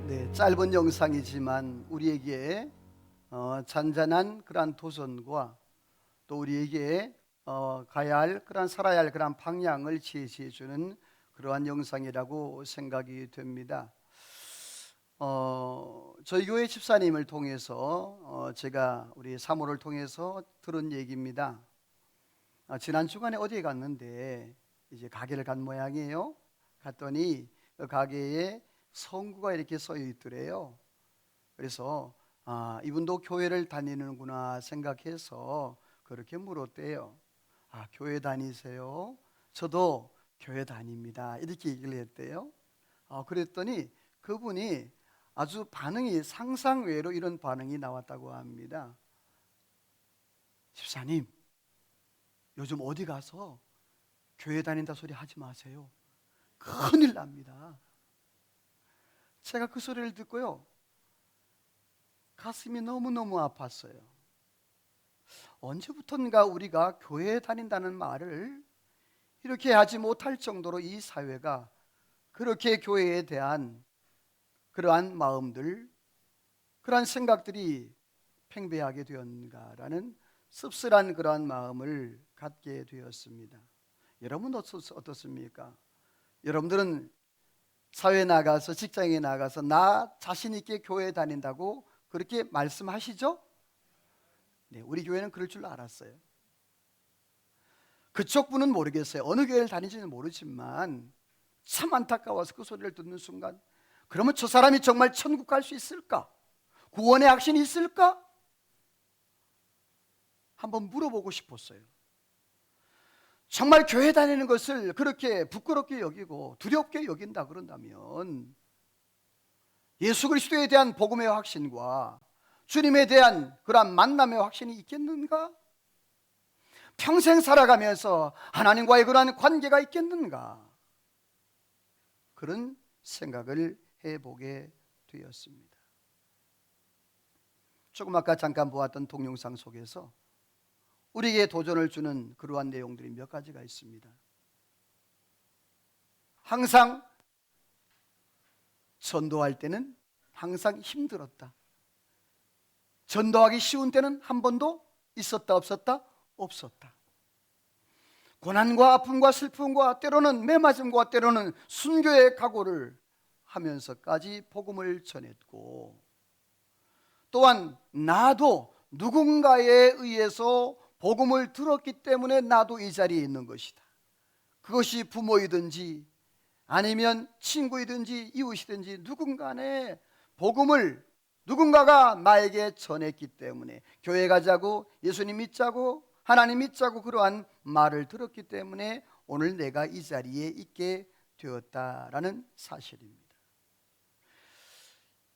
네, 짧은 영상이지만 우리에게 잔잔한 그러한 도전과 또 우리에게 가야 할 그러한 살아야 할 그러한 방향을 제시해 주는 그러한 영상이라고 생각이 됩니다. 저희 교회 집사님을 통해서 제가 우리 사모를 통해서 들은 얘기입니다. 지난 주간에 어디에 갔는데 이제 가게를 간 모양이에요. 갔더니 그 가게에 성구가 이렇게 써 있더래요. 그래서 이분도 교회를 다니는구나 생각해서 그렇게 물었대요. 교회 다니세요? 저도 교회 다닙니다. 이렇게 얘기를 했대요. 그랬더니 그분이 아주 반응이 상상외로 이런 반응이 나왔다고 합니다. 집사님, 요즘 어디 가서 교회 다닌다 소리 하지 마세요. 큰일 납니다. 제가 그 소리를 듣고요, 가슴이 너무너무 아팠어요. 언제부턴가 우리가 교회에 다닌다는 말을 이렇게 하지 못할 정도로 이 사회가 그렇게 교회에 대한 그러한 마음들, 그러한 생각들이 팽배하게 되었는가라는 씁쓸한 그러한 마음을 갖게 되었습니다. 여러분 어떻습니까? 여러분들은 사회에 나가서, 직장에 나가서 나 자신 있게 교회에 다닌다고 그렇게 말씀하시죠? 네, 우리 교회는 그럴 줄 알았어요. 그쪽 분은 모르겠어요. 어느 교회를 다니지는 모르지만 참 안타까워서 그 소리를 듣는 순간, 그러면 저 사람이 정말 천국 갈 수 있을까? 구원의 확신이 있을까? 한번 물어보고 싶었어요. 정말 교회 다니는 것을 그렇게 부끄럽게 여기고 두렵게 여긴다 그런다면 예수 그리스도에 대한 복음의 확신과 주님에 대한 그러한 만남의 확신이 있겠는가? 평생 살아가면서 하나님과의 그러한 관계가 있겠는가? 그런 생각을 해보게 되었습니다. 조금 아까 잠깐 보았던 동영상 속에서 우리에게 도전을 주는 그러한 내용들이 몇 가지가 있습니다. 항상 전도할 때는 항상 힘들었다. 전도하기 쉬운 때는 한 번도 있었다 없었다? 없었다. 고난과 아픔과 슬픔과 때로는 매맞음과 때로는 순교의 각오를 하면서까지 복음을 전했고, 또한 나도 누군가에 의해서 복음을 들었기 때문에 나도 이 자리에 있는 것이다. 그것이 부모이든지 아니면 친구이든지 이웃이든지 누군가의 복음을 누군가가 나에게 전했기 때문에, 교회 가자고, 예수님 믿자고, 하나님 믿자고 그러한 말을 들었기 때문에 오늘 내가 이 자리에 있게 되었다라는 사실입니다.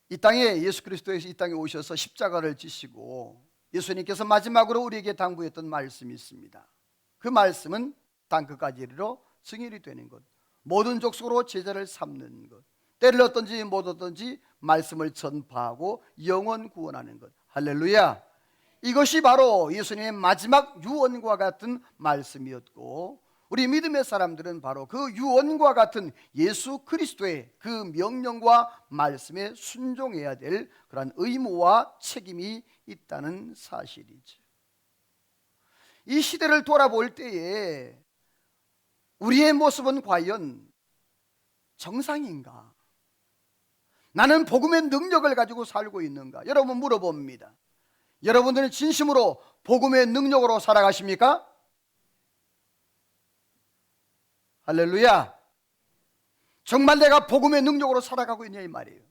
이 땅에 예수 그리스도께서 이 땅에 오셔서 십자가를 지시고 예수님께서 마지막으로 우리에게 당부했던 말씀이 있습니다. 그 말씀은 땅끝까지 이르러 증인이 되는 것, 모든 족속으로 제자를 삼는 것, 때를 얻든지 못 얻든지 말씀을 전파하고 영혼 구원하는 것. 할렐루야. 이것이 바로 예수님의 마지막 유언과 같은 말씀이었고, 우리 믿음의 사람들은 바로 그 유언과 같은 예수 그리스도의 그 명령과 말씀에 순종해야 될 그런 의무와 책임이 있다는 사실이죠. 이 시대를 돌아볼 때에 우리의 모습은 과연 정상인가? 나는 복음의 능력을 가지고 살고 있는가? 여러분 물어봅니다. 여러분들은 진심으로 복음의 능력으로 살아가십니까? 할렐루야. 정말 내가 복음의 능력으로 살아가고 있냐 이 말이에요.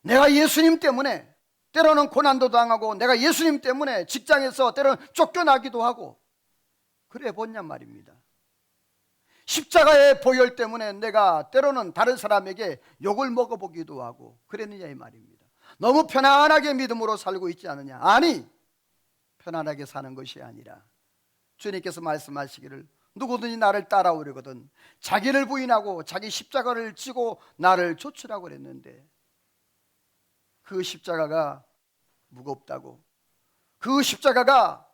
내가 예수님 때문에 때로는 고난도 당하고, 내가 예수님 때문에 직장에서 때로는 쫓겨나기도 하고 그래 보냐 말입니다. 십자가의 보혈 때문에 내가 때로는 다른 사람에게 욕을 먹어보기도 하고 그랬느냐 이 말입니다. 너무 편안하게 믿음으로 살고 있지 않느냐? 아니, 편안하게 사는 것이 아니라 주님께서 말씀하시기를 누구든지 나를 따라오려거든 자기를 부인하고 자기 십자가를 지고 나를 좇으라고 그랬는데, 그 십자가가 무겁다고, 그 십자가가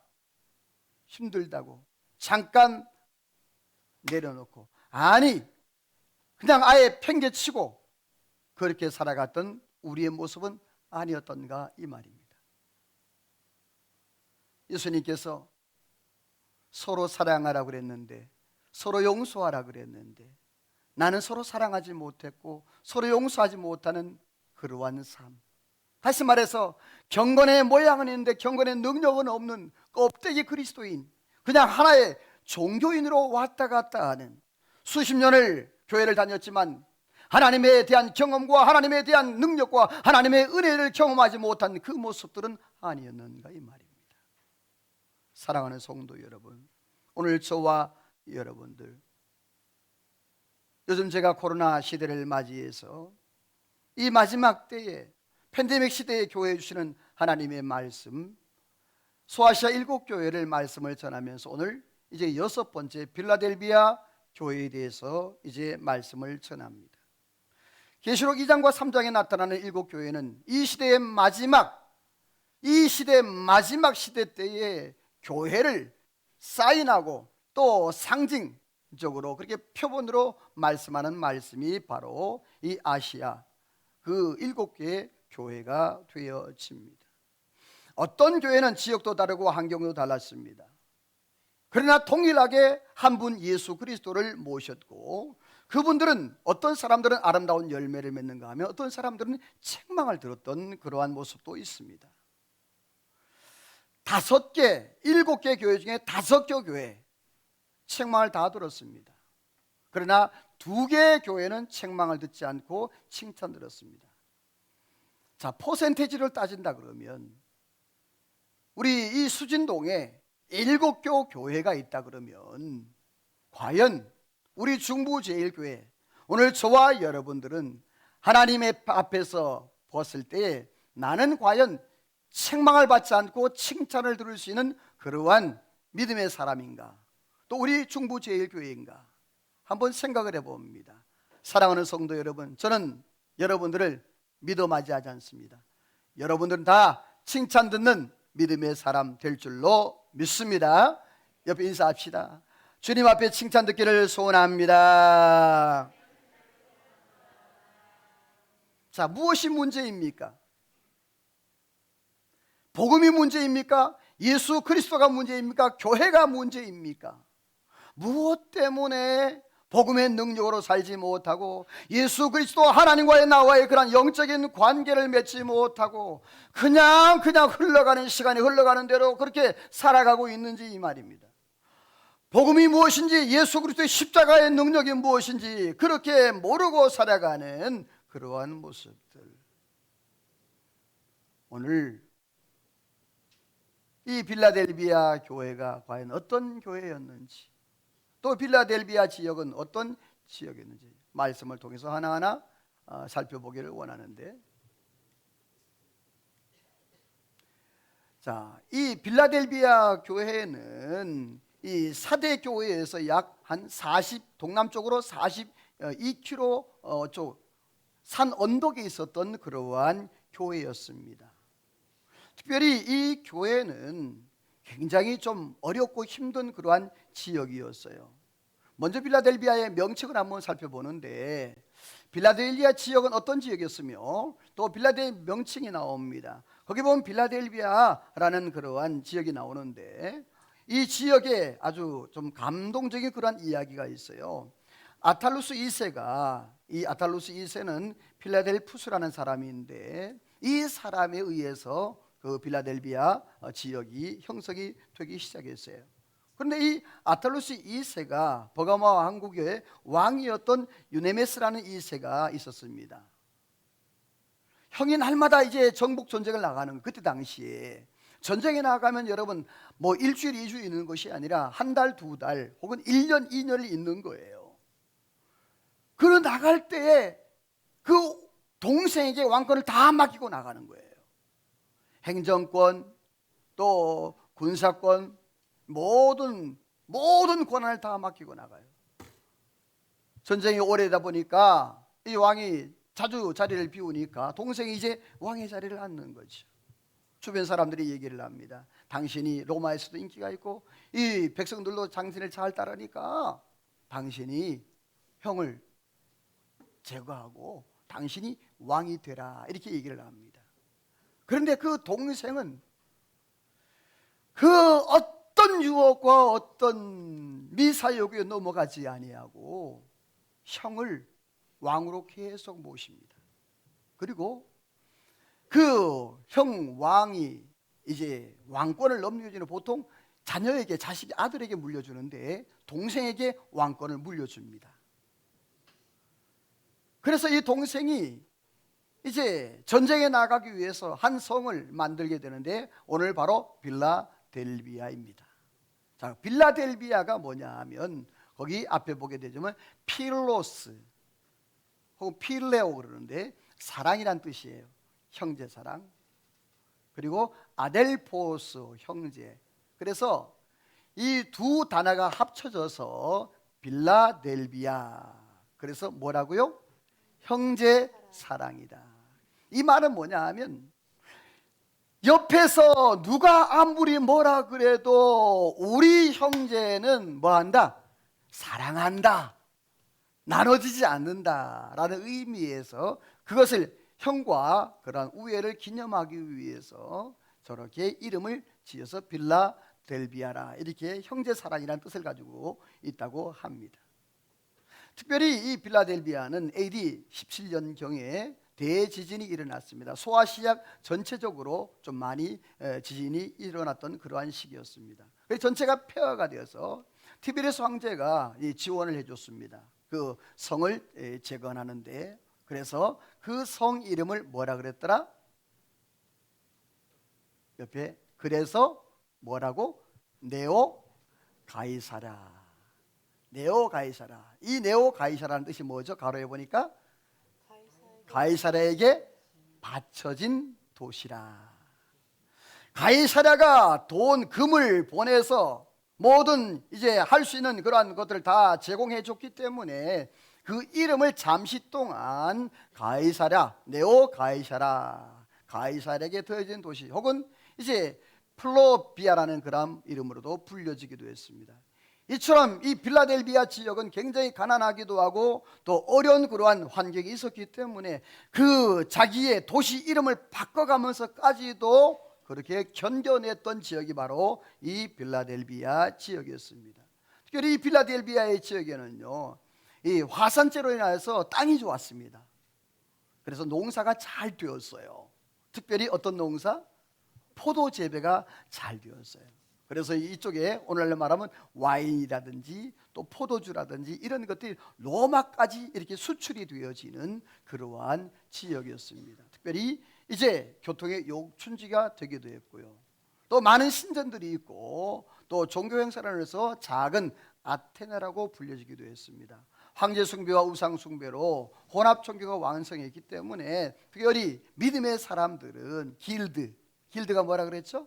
힘들다고 잠깐 내려놓고, 아니 그냥 아예 팽개치고 그렇게 살아갔던 우리의 모습은 아니었던가 이 말입니다. 예수님께서 서로 사랑하라 그랬는데, 서로 용서하라 그랬는데, 나는 서로 사랑하지 못했고 서로 용서하지 못하는 그러한 삶, 다시 말해서 경건의 모양은 있는데 경건의 능력은 없는 껍데기 그리스도인, 그냥 하나의 종교인으로 왔다 갔다 하는, 수십 년을 교회를 다녔지만 하나님에 대한 경험과 하나님에 대한 능력과 하나님의 은혜를 경험하지 못한 그 모습들은 아니었는가 이 말입니다. 사랑하는 성도 여러분, 오늘 저와 여러분들, 요즘 제가 코로나 시대를 맞이해서 이 마지막 때에 팬데믹 시대에 교회에 주시는 하나님의 말씀, 소아시아 7교회를 말씀을 전하면서 오늘 이제 6번째 빌라델비아 교회에 대해서 이제 말씀을 전합니다. 계시록 2장과 3장에 나타나는 7교회는 이 시대의 마지막, 이 시대의 마지막 시대 때에 교회를 사인하고 또 상징적으로 그렇게 표본으로 말씀하는 말씀이 바로 이 아시아 그 7개의 교회가 되어집니다. 어떤 교회는 지역도 다르고 환경도 달랐습니다. 그러나 동일하게 한 분 예수 그리스도를 모셨고, 그분들은 어떤 사람들은 아름다운 열매를 맺는가 하면 어떤 사람들은 책망을 들었던 그러한 모습도 있습니다. 5개, 7개 교회 중에 5개 교회 책망을 다 들었습니다. 그러나 2개의 교회는 책망을 듣지 않고 칭찬 들었습니다. 자, 퍼센테이지를 따진다 그러면 우리 이 수진동에 7교 교회가 있다 그러면 과연 우리 중부제일교회, 오늘 저와 여러분들은 하나님의 앞에서 봤을 때 나는 과연 책망을 받지 않고 칭찬을 들을 수 있는 그러한 믿음의 사람인가, 또 우리 중부제일교회인가 한번 생각을 해봅니다. 사랑하는 성도 여러분, 저는 여러분들을 믿어 맞이하지 않습니다. 여러분들은 다 칭찬 듣는 믿음의 사람 될 줄로 믿습니다. 옆에 인사합시다. 주님 앞에 칭찬 듣기를 소원합니다. 자, 무엇이 문제입니까? 복음이 문제입니까? 예수 그리스도가 문제입니까? 교회가 문제입니까? 무엇 때문에 복음의 능력으로 살지 못하고 예수 그리스도 하나님과의 나와의 그런 영적인 관계를 맺지 못하고 그냥 흘러가는 시간이 흘러가는 대로 그렇게 살아가고 있는지 이 말입니다. 복음이 무엇인지, 예수 그리스도의 십자가의 능력이 무엇인지 그렇게 모르고 살아가는 그러한 모습들, 오늘 이 빌라델비아 교회가 과연 어떤 교회였는지, 또 빌라델비아 지역은 어떤 지역이었는지 말씀을 통해서 하나하나 살펴보기를 원하는데, 자, 이 빌라델비아 교회는 이 사대 교회에서 약 한 40, 동남쪽으로 42km 쪽 산 언덕에 있었던 그러한 교회였습니다. 특별히 이 교회는 굉장히 좀 어렵고 힘든 그러한 지역이었어요. 먼저 빌라델비아의 명칭을 한번 살펴보는데, 빌라델비아 지역은 어떤 지역이었으며 또 빌라델비아 명칭이 나옵니다. 거기 보면 빌라델비아라는 그러한 지역이 나오는데, 이 지역에 아주 좀 감동적인 그러한 이야기가 있어요. 아탈루스 2세가, 이 아탈루스 2세는 필라델푸스라는 사람인데, 이 사람에 의해서 그 빌라델비아 지역이 형성이 되기 시작했어요. 그런데 이 아탈루스 2세가 버가마 왕국의 왕이었던 유네메스라는 2세가 있었습니다. 형이 날마다 이제 정복 전쟁을 나가는, 그때 당시에 전쟁에 나가면 여러분 뭐 일주일, 2주일 있는 것이 아니라 한 달, 2달 혹은 1년, 2년을 있는 거예요. 그러 나갈 때에 그 동생에게 왕권을 다 맡기고 나가는 거예요. 행정권, 또 군사권, 모든 권한을 다 맡기고 나가요. 전쟁이 오래다 보니까 이 왕이 자주 자리를 비우니까 동생이 이제 왕의 자리를 앉는 거죠. 주변 사람들이 얘기를 합니다. 당신이 로마에서도 인기가 있고 이 백성들도 당신을 잘 따르니까 당신이 형을 제거하고 당신이 왕이 되라 이렇게 얘기를 합니다. 그런데 그 동생은 그 어떤 유혹과 어떤 미사여구에 넘어가지 아니하고 형을 왕으로 계속 모십니다. 그리고 그 형 왕이 이제 왕권을 넘겨주는, 보통 자녀에게, 자식 아들에게 물려주는데 동생에게 왕권을 물려줍니다. 그래서 이 동생이 이제 전쟁에 나가기 위해서 한 성을 만들게 되는데 오늘 바로 빌라델비아입니다. 자, 빌라델비아가 뭐냐 하면 거기 앞에 보게 되면 필로스 혹은 필레오 그러는데 사랑이란 뜻이에요. 형제 사랑. 그리고 아델포스 형제. 그래서 이 두 단어가 합쳐져서 빌라델비아. 그래서 뭐라고요? 형제 사랑이다. 이 말은 뭐냐 하면 옆에서 누가 아무리 뭐라 그래도 우리 형제는 뭐한다? 사랑한다, 나눠지지 않는다라는 의미에서 그것을 형과 그러한 우애를 기념하기 위해서 저렇게 이름을 지어서 빌라델비아라 이렇게 형제 사랑이라는 뜻을 가지고 있다고 합니다. 특별히 이 빌라델비아는 AD 17년경에 대지진이 일어났습니다. 소아시아 전체적으로 좀 많이 지진이 일어났던 그러한 시기였습니다. 그래서 전체가 폐허가 되어서 티베리스 황제가 지원을 해줬습니다. 그 성을 재건하는데. 그래서 그 성 이름을 뭐라 그랬더라? 옆에 그래서 뭐라고? 네오 가이사랴. 네오 가이사랴. 이 네오 가이사라는 뜻이 뭐죠? 가로에 보니까 가이사랴에게 바쳐진 도시라. 가이사랴가 돈, 금을 보내서 모든 이제 할 수 있는 그러한 것들을 다 제공해 줬기 때문에 그 이름을 잠시 동안 가이사랴, 네오 가이사랴, 가이사랴에게 더해진 도시 혹은 이제 플로비아라는 그런 이름으로도 불려지기도 했습니다. 이처럼 이 빌라델비아 지역은 굉장히 가난하기도 하고 또 어려운 그러한 환경이 있었기 때문에 그 자기의 도시 이름을 바꿔가면서까지도 그렇게 견뎌냈던 지역이 바로 이 빌라델비아 지역이었습니다. 특별히 이 빌라델비아의 지역에는요, 이 화산재로 인해서 땅이 좋았습니다. 그래서 농사가 잘 되었어요. 특별히 어떤 농사? 포도 재배가 잘 되었어요. 그래서 이쪽에 오늘날 말하면 와인이라든지 또 포도주라든지 이런 것들이 로마까지 이렇게 수출이 되어지는 그러한 지역이었습니다. 특별히 이제 교통의 요충지가 되기도 했고요. 또 많은 신전들이 있고 또 종교 행사를 해서 작은 아테네라고 불려지기도 했습니다. 황제 숭배와 우상 숭배로 혼합 종교가 왕성했기 때문에 특별히 믿음의 사람들은 길드가 뭐라 그랬죠?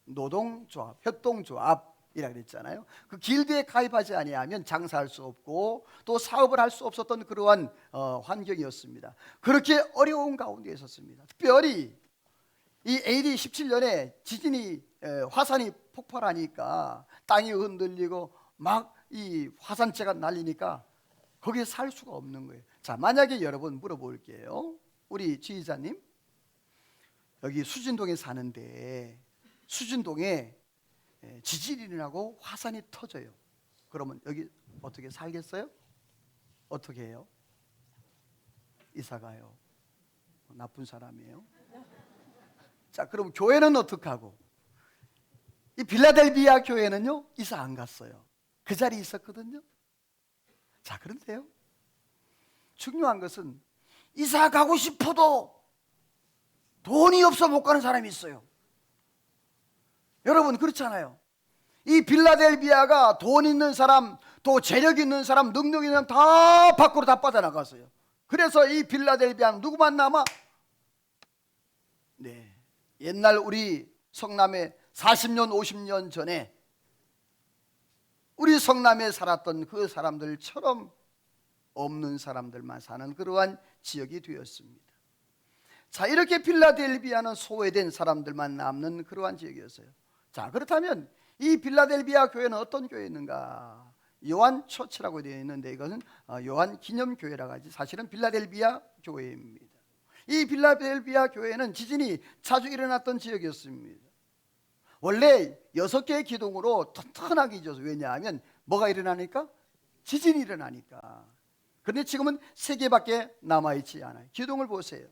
노동조합, 협동조합이라 그랬잖아요. 그 길드에 가입하지 아니하면 장사할 수 없고 또 사업을 할 수 없었던 그러한 환경이었습니다. 그렇게 어려운 가운데 있었습니다. 특별히 이 AD 17년에 지진이 화산이 폭발하니까 땅이 흔들리고 막 이 화산재가 날리니까 거기에 살 수가 없는 거예요. 자, 만약에 여러분 물어볼게요. 우리 지휘자님, 여기 수진동에 사는데 수진동에 지진이 일어나고 화산이 터져요. 그러면 여기 어떻게 살겠어요? 어떻게 해요? 이사 가요. 나쁜 사람이에요. 자, 그럼 교회는 어떻게 하고? 이 빌라델비아 교회는요, 이사 안 갔어요. 그 자리에 있었거든요. 자, 그런데요, 중요한 것은 이사 가고 싶어도 돈이 없어 못 가는 사람이 있어요. 여러분 그렇잖아요. 이 빌라델비아가 돈 있는 사람, 또 재력 있는 사람, 능력 있는 사람 다 밖으로 다 빠져나갔어요. 그래서 이 빌라델비아는 누구만 남아? 네, 옛날 우리 성남에 40년 50년 전에 우리 성남에 살았던 그 사람들처럼 없는 사람들만 사는 그러한 지역이 되었습니다. 자, 이렇게 빌라델비아는 소외된 사람들만 남는 그러한 지역이었어요. 자, 그렇다면 이 빌라델비아 교회는 어떤 교회였는가? 요한 처치라고 되어 있는데 이것은 요한 기념교회라고 하지 사실은 빌라델비아 교회입니다. 이 빌라델비아 교회는 지진이 자주 일어났던 지역이었습니다. 원래 6개의 기둥으로 튼튼하게 지어서 왜냐하면 뭐가 일어나니까? 지진이 일어나니까. 그런데 지금은 3개밖에 남아있지 않아요. 기둥을 보세요.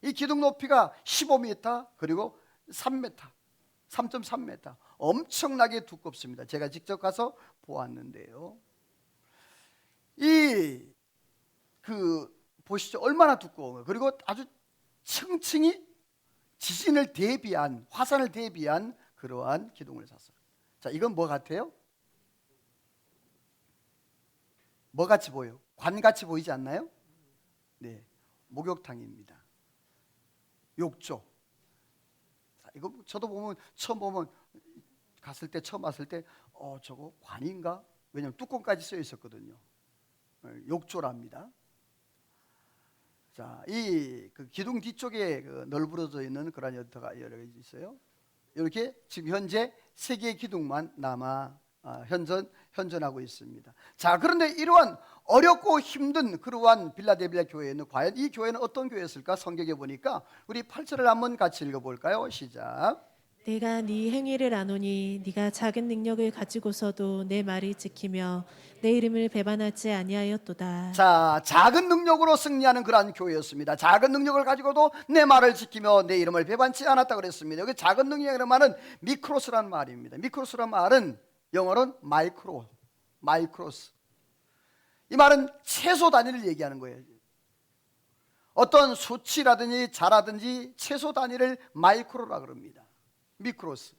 이 기둥 높이가 15m 그리고 3m 3.3m 엄청나게 두껍습니다. 제가 직접 가서 보았는데요. 보시죠. 얼마나 두꺼워요. 그리고 아주 층층이 지진을 대비한, 화산을 대비한 그러한 기둥을 샀어요. 자, 이건 뭐 같아요? 뭐 같이 보여요? 관같이 보이지 않나요? 네, 목욕탕입니다. 욕조. 자, 이거 저도 보면 처음 왔을 때 저거 관인가? 왜냐하면 뚜껑까지 쓰여 있었거든요. 욕조랍니다. 자, 그 기둥 뒤쪽에 널브러져 있는 그런 여터가 여러 가지 있어요. 이렇게 지금 현재 3개의 기둥만 남아 현존하고 있습니다. 자, 그런데 이러한 어렵고 힘든 그러한 빌라델비아 교회는 과연 이 교회는 어떤 교회였을까? 성경에 보니까 우리 8절을 한번 같이 읽어볼까요? 시작. 내가 네 행위를 아노니 네가 작은 능력을 가지고서도 내 말을 지키며 내 이름을 배반하지 아니하였도다. 자, 작은 능력으로 승리하는 그러한 교회였습니다. 작은 능력을 가지고도 내 말을 지키며 내 이름을 배반치 않았다 그랬습니다. 여기 작은 능력이라는 말은 미크로스라는 말입니다. 미크로스라는 말은 영어로는 마이크로스. 이 말은 최소 단위를 얘기하는 거예요. 어떤 수치라든지 자라든지 최소 단위를 마이크로라 그럽니다. 미크로스.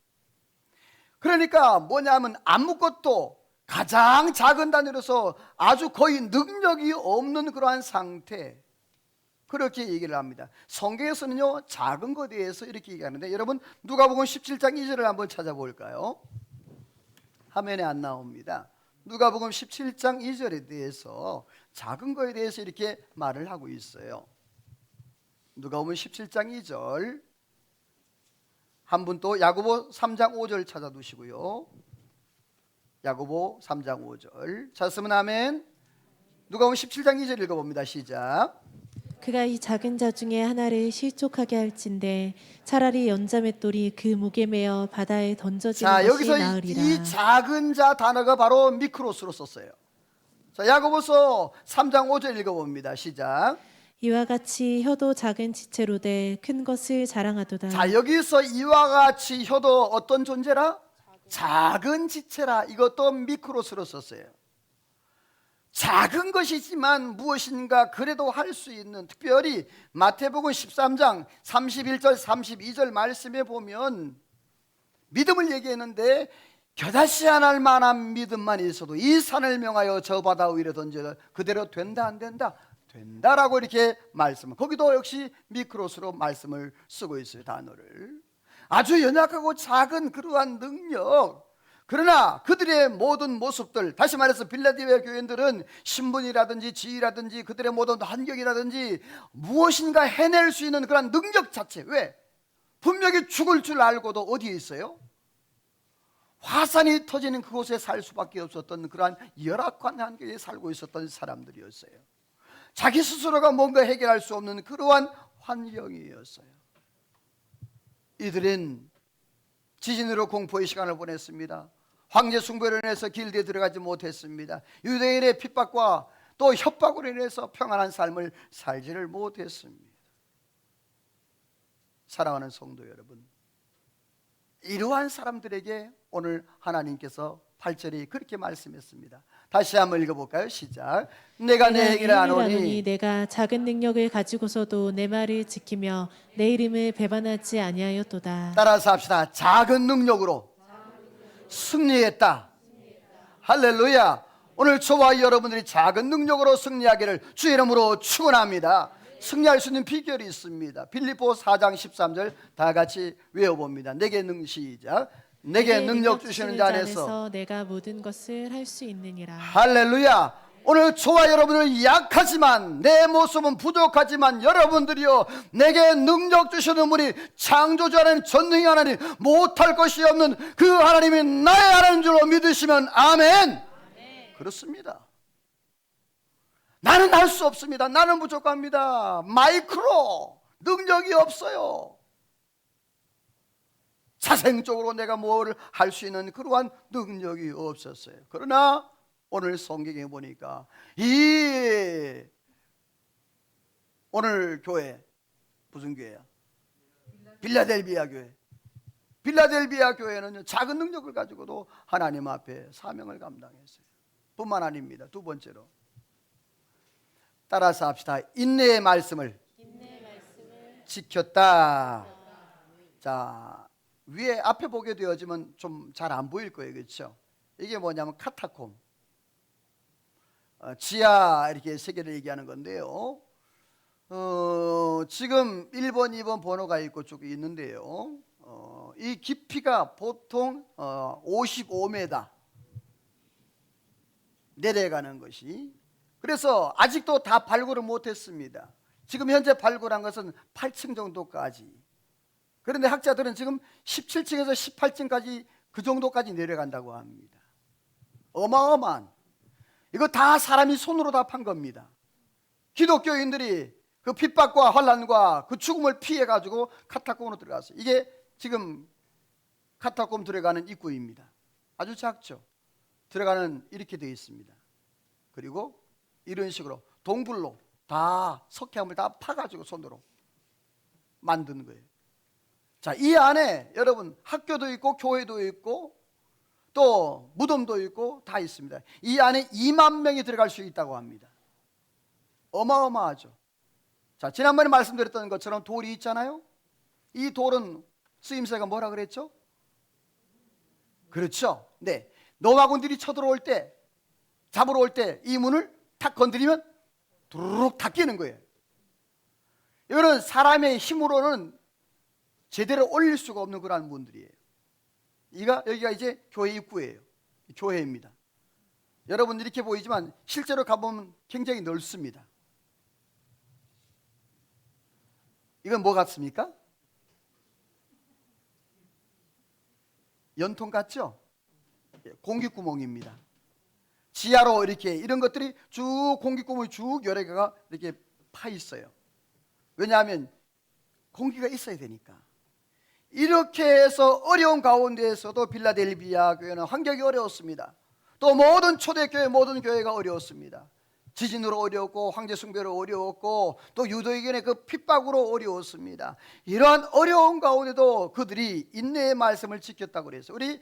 그러니까 뭐냐면 아무것도 가장 작은 단위로서 아주 거의 능력이 없는 그러한 상태, 그렇게 얘기를 합니다. 성경에서는요 작은 것에 대해서 이렇게 얘기하는데, 여러분 누가복음 17장 2절을 한번 찾아볼까요? 화면에 안 나옵니다. 누가복음 17장 2절에 대해서 작은 것에 대해서 이렇게 말을 하고 있어요. 누가복음 17장 2절, 한 분 또 야고보 3장 5절 찾아두시고요. 야고보 3장 5절 찾았으면 아멘. 누가복음 17장 2절 읽어봅니다. 시작. 그가 이 작은 자 중에 하나를 실족하게 할진대 차라리 연자맷돌이 그 목에 매어 바다에 던져지는 것이 여기서 나으리라. 이 작은 자 단어가 바로 미크로스로 썼어요. 자, 야고보서 3장 5절 읽어봅니다. 시작. 이와 같이 혀도 작은 지체로 돼 큰 것을 자랑하도다. 자, 여기서 이와 같이 혀도 어떤 존재라? 작은 지체라. 이것도 미크로스로 썼어요. 작은 것이지만 무엇인가 그래도 할 수 있는, 특별히 마태복음 13장 31절 32절 말씀에 보면 믿음을 얘기했는데, 겨다시 안 할 만한 믿음만 있어도 이 산을 명하여 저 바다 위로 던져 그대로 된다 안 된다? 된다라고 이렇게 말씀. 거기도 역시 미크로스로 말씀을 쓰고 있어요. 단어를. 아주 연약하고 작은 그러한 능력, 그러나 그들의 모든 모습들, 다시 말해서 빌라델비아 교인들은 신분이라든지 지위라든지 그들의 모든 환경이라든지 무엇인가 해낼 수 있는 그런 능력 자체. 왜? 분명히 죽을 줄 알고도 어디에 있어요? 화산이 터지는 그곳에 살 수밖에 없었던 그러한 열악한 환경에 살고 있었던 사람들이었어요. 자기 스스로가 뭔가 해결할 수 없는 그러한 환경이었어요. 이들은 지진으로 공포의 시간을 보냈습니다. 황제 숭배로 인해서 길드에 들어가지 못했습니다. 유대인의 핍박과 또 협박으로 인해서 평안한 삶을 살지를 못했습니다. 사랑하는 성도 여러분, 이러한 사람들에게 오늘 하나님께서 8절이 그렇게 말씀했습니다. 다시 한번 읽어볼까요? 시작. 내가 내 행위를 아노니 내가 작은 능력을 가지고서도 내 말을 지키며 내 이름을 배반하지 아니하였도다. 따라서 합시다. 작은 능력으로 승리했다. 할렐루야. 오늘 저와 여러분들이 작은 능력으로 승리하기를 주의 이름으로 축원합니다. 승리할 수 있는 비결이 있습니다. 빌립보 4장 13절 다 같이 외워봅니다. 내게 시작. 내게 능력 주시는 자 안에서 내가 모든 것을 할 수 있느니라. 할렐루야. 오늘 저와 여러분은 약하지만, 내 모습은 부족하지만 여러분들이요 내게 능력 주시는 분이 창조주 하나님, 전능의 하나님, 못할 것이 없는 그 하나님이 나의 하나님인 줄로 믿으시면 아멘. 그렇습니다. 나는 할 수 없습니다. 나는 부족합니다. 마이크로 능력이 없어요. 사생적으로 내가 뭘 할 수 있는 그러한 능력이 없었어요. 그러나 오늘 성경에 보니까 이 오늘 교회 무슨 교회야? 빌라델비아 교회. 빌라델비아 교회는 작은 능력을 가지고도 하나님 앞에 사명을 감당했어요. 뿐만 아닙니다. 두 번째로 따라서 합시다. 인내의 말씀을 지켰다. 자, 위에 앞에 보게 되어지면 좀 잘 안 보일 거예요. 그렇죠? 이게 뭐냐면 카타콤, 지하 이렇게 세계를 얘기하는 건데요. 지금 1번, 2번 번호가 있고 쭉 있는데요. 이 깊이가 보통 55m 내려가는 것이, 그래서 아직도 다 발굴을 못했습니다. 지금 현재 발굴한 것은 8층 정도까지. 그런데 학자들은 지금 17층에서 18층까지 그 정도까지 내려간다고 합니다. 어마어마한, 이거 다 사람이 손으로 다 판 겁니다. 기독교인들이 그 핍박과 환난과 그 죽음을 피해 가지고 카타콤으로 들어갔어요. 이게 지금 카타콤 들어가는 입구입니다. 아주 작죠. 들어가는 이렇게 되어 있습니다. 그리고 이런 식으로 동굴로 다 석회암을 다 파가지고 손으로 만든 거예요. 자, 이 안에 여러분 학교도 있고 교회도 있고 또 무덤도 있고 다 있습니다. 이 안에 2만 명이 들어갈 수 있다고 합니다. 어마어마하죠. 자, 지난번에 말씀드렸던 것처럼 돌이 있잖아요. 이 돌은 쓰임새가 뭐라 그랬죠? 그렇죠. 네, 노마군들이 쳐들어올 때, 잡으러 올 때 이 문을 탁 건드리면 두루룩 닫히는 거예요. 이거는 사람의 힘으로는 제대로 올릴 수가 없는 그런 문들이에요. 여기가 이제 교회 입구예요. 교회입니다. 여러분 이렇게 보이지만 실제로 가보면 굉장히 넓습니다. 이건 뭐 같습니까? 연통 같죠? 공기구멍입니다. 지하로 이렇게 이런 것들이 쭉 공기구멍이 쭉 여러 개가 이렇게 파 있어요. 왜냐하면 공기가 있어야 되니까. 이렇게 해서 어려운 가운데에서도 빌라델비아 교회는 환경이 어려웠습니다. 또 모든 초대교회 모든 교회가 어려웠습니다. 지진으로 어려웠고 황제 숭배로 어려웠고 또 유대인의 그 핍박으로 어려웠습니다. 이러한 어려운 가운데도 그들이 인내의 말씀을 지켰다고 그랬어요. 우리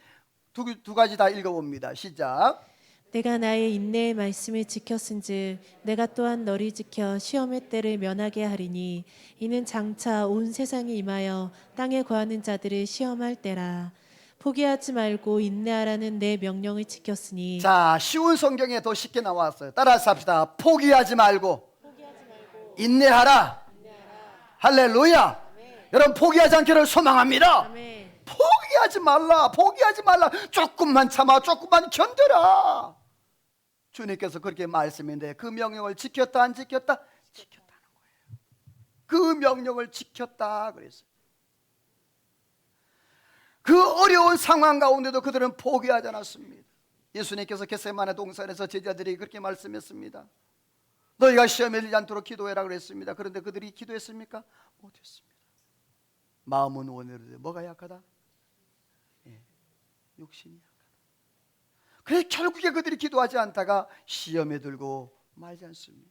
두 가지 다 읽어봅니다. 시작. 내가 나의 인내의 말씀을 지켰은즉 내가 또한 너를 지켜 시험의 때를 면하게 하리니 이는 장차 온 세상에 임하여 땅에 거하는 자들을 시험할 때라. 포기하지 말고 인내하라는 내 명령을 지켰으니. 자, 쉬운 성경에 더 쉽게 나왔어요. 따라서 합시다. 포기하지 말고 인내하라. 할렐루야. 여러분 포기하지 않기를 소망합니다. 아멘. 포기하지 말라. 포기하지 말라. 조금만 참아. 조금만 견뎌라. 주님께서 그렇게 말씀인데 그 명령을 지켰다 안 지켰다? 지켰다는 거예요. 그 명령을 지켰다 그랬어요. 그 어려운 상황 가운데도 그들은 포기하지 않았습니다. 예수님께서 겟세마네 동산에서 제자들이 그렇게 말씀했습니다. 너희가 시험에 들지 않도록 기도해라 그랬습니다. 그런데 그들이 기도했습니까? 못했습니다. 마음은 원하는데 뭐가 약하다? 육신이 약하다. 그래서 결국에 그들이 기도하지 않다가 시험에 들고 말지 않습니까?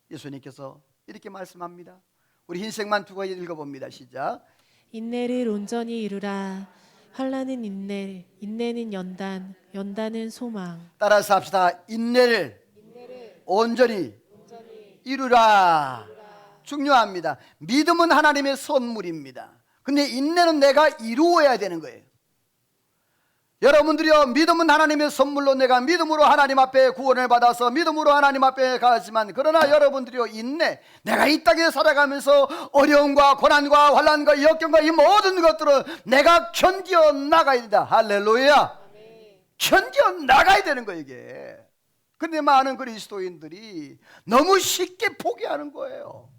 예수님께서 이렇게 말씀합니다. 우리 흰색만 두고 읽어봅니다. 시작. 인내를 온전히 이루라. 환난은 인내, 인내는 연단, 연단은 소망. 따라서 합시다. 인내를 온전히 이루라. 중요합니다. 믿음은 하나님의 선물입니다. 근데 인내는 내가 이루어야 되는 거예요. 여러분들이요, 믿음은 하나님의 선물로 내가 믿음으로 하나님 앞에 구원을 받아서 믿음으로 하나님 앞에 가지만, 그러나 여러분들이요, 인내, 내가 이 땅에 살아가면서 어려움과 고난과 환난과 역경과 이 모든 것들을 내가 견뎌 나가야 된다. 할렐루야. 견뎌 나가야 되는 거예요, 이게. 근데 많은 그리스도인들이 너무 쉽게 포기하는 거예요.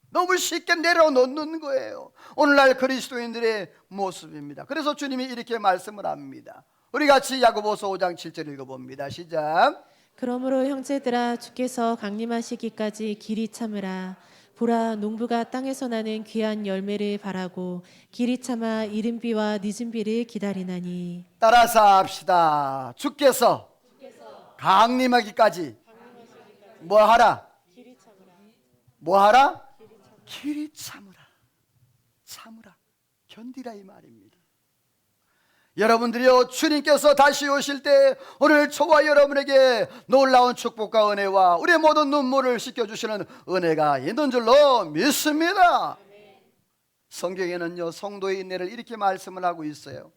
너무 쉽게 내려놓는 거예요. 오늘날 그리스도인들의 모습입니다. 그래서 주님이 이렇게 말씀을 합니다. 우리 같이 야고보서 5장 7절 읽어봅니다. 시작. 그러므로 형제들아 주께서 강림하시기까지 길이 참으라. 보라 농부가 땅에서 나는 귀한 열매를 바라고 길이 참아 이른 비와 늦은 비를 기다리나니. 따라서 합시다. 주께서 강림하기까지 뭐 하라? 뭐 하라? 길이 참으라. 참으라. 견디라 이 말입니다. 여러분들이요, 주님께서 다시 오실 때 오늘 저와 여러분에게 놀라운 축복과 은혜와 우리의 모든 눈물을 씻겨주시는 은혜가 있는 줄로 믿습니다. 성경에는요, 성도의 인내를 이렇게 말씀을 하고 있어요.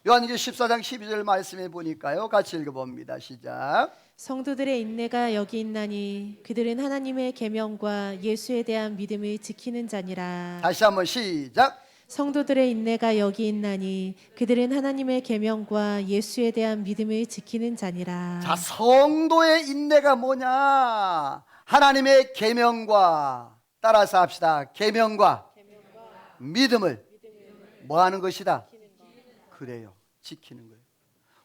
요한계시록 14장 12절 말씀에 보니까요, 같이 읽어봅니다. 시작. 성도들의 인내가 여기 있나니 그들은 하나님의 계명과 예수에 대한 믿음을 지키는 자니라. 다시 한번 시작. 성도들의 인내가 여기 있나니 그들은 하나님의 계명과 예수에 대한 믿음을 지키는 자니라. 자, 성도의 인내가 뭐냐? 하나님의 계명과, 따라서 합시다. 계명과 믿음을 뭐 하는 것이다? 그래요. 지키는 거예요.